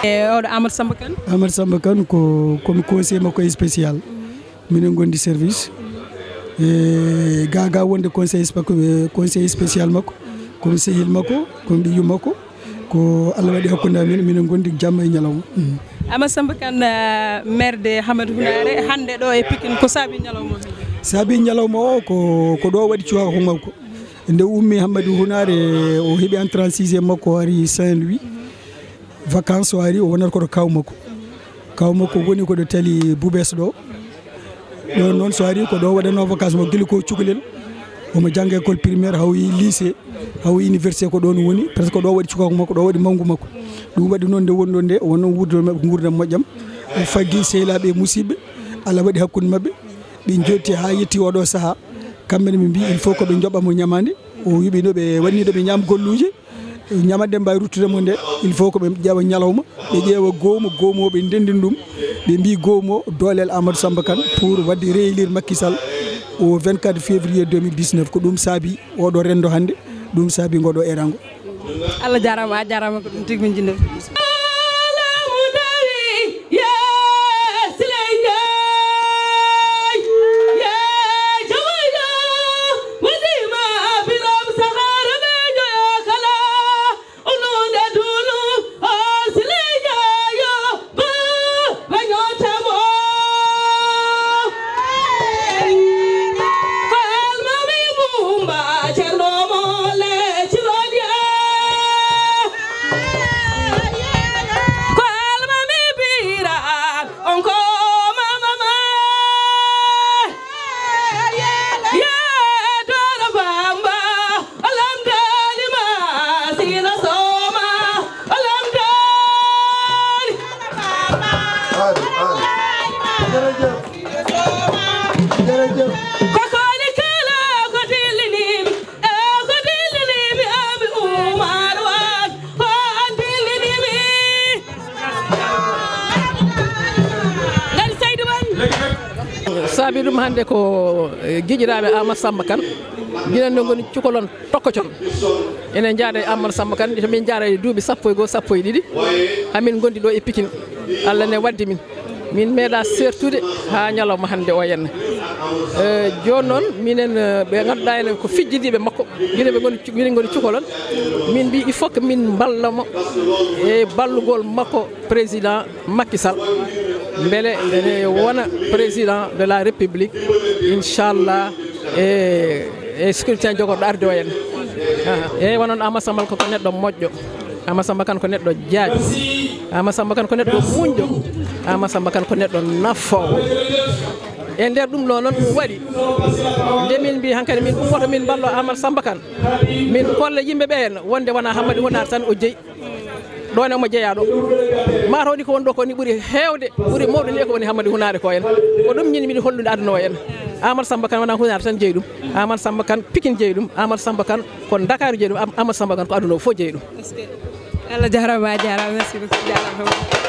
oɗo Amadou Samba Kane. Amadou Samba Kane ko komi conseiller makko spécial minen gondi service e gaga wonde conseil spécial makko komi sehil makko komi ɓiyu makko ko Allah waɗi hakkude amen minen gondi jamma e ñalawma. Amadou Samba Kane maire de Hammadou Hounare hande ɗo e Pikine ko saabi ñalawma saabi ñalawma o ko ɗo waɗi cuwaka makko nde ummi Hammadou Hounare o heeɓi entrée en 6e makko ari Saint-Louis vacances o ari o wonata koto kaw makko woni koɗo tali Boubès ɗo ɗon noon so ari ko ɗo waɗano vacances mo guila ko cukalel omo jangga école primaire hawi lycée hawi université ko ɗon woni presque ɗo waɗi cukako makko ɗo waɗi manggu makko ɗum waɗi noon nde woni ɗo nde wonno wuurdo mabɓe gurdam moƴƴam o faggi sehilaɓe e musidɓe Allah waɗi hakkude mabɓe ɓe jotti ha yetti oɗo saaha kamɓene ɓe mbi il faut koɓe joɓamo ñamade o wiɓe no ɓe wanniɗo ɓe ñam golluji ñamadde mbawi ruttudemo nde il faut koɓe ƴeewa ñalawma ɓe ƴeewa goomo ɓe ndendin ɗum ɓe mbi goomo doolel Amadou Samba Kane pour wadde réélire Macky Sall au 24 février 2019 ko ɗum saabi oɗo rendo hande ɗum saabi ngoɗo erango. Allah jarama a jarama ko ɗum tigui min jinno. saabi ɗum hannde ko giƴiraɓe Amadou Samba Kane minen no goni cukalon tokkocon enen jaada e Amadou Samba Kane to min jaara e duuɓi 11 12 hamin gondi ɗo e Pikine Allah ne waddi min meeɗa sertude ha ñalawma hannde o henna joni noon minen ɓe ganduɗa enen ko fijjidiɓe makko minen goni cukalon min mbi il faut que min ballamo e ballugol makko président Macky Sall beele ene wona président de la république inchallah e scrutin jogorɗo arde o henna eyyi wonon Amadou Samba ko neɗɗo moƴƴo Amadou Samba Kane ko neɗɗo jaaƴo Amadou Samba Kane ko neɗɗo muñƴo Amadou Samba Kane ko neɗɗo nafowo e nder ɗum ɗo noon ɗum waɗi nde min mbi hankkadi min ɗum woto min ballo Amadou Samba Kane min kolla yimɓeɓe hen wonde wona Hammadou Hounare tan o jeeyi ɗon omo jeeya ɗo mataw ko woni ɗo ko ni ɓuuri hewde ɓuuri mawɗo ni ko woni Hammadou Hounare ko en ko ɗum ñin miɗi hollude aduna o en Amadou Samba Kane wona Hounare tan jeeyi ɗum Amadou Samba Kane Pikine jeeyi ɗum Amadou Samba Kane ko Dakar jeeyi ɗum Amadou Samba Kane ko aduna o fof jeeyi ɗum. Allah jarama a jarama merci beaucoup jarama.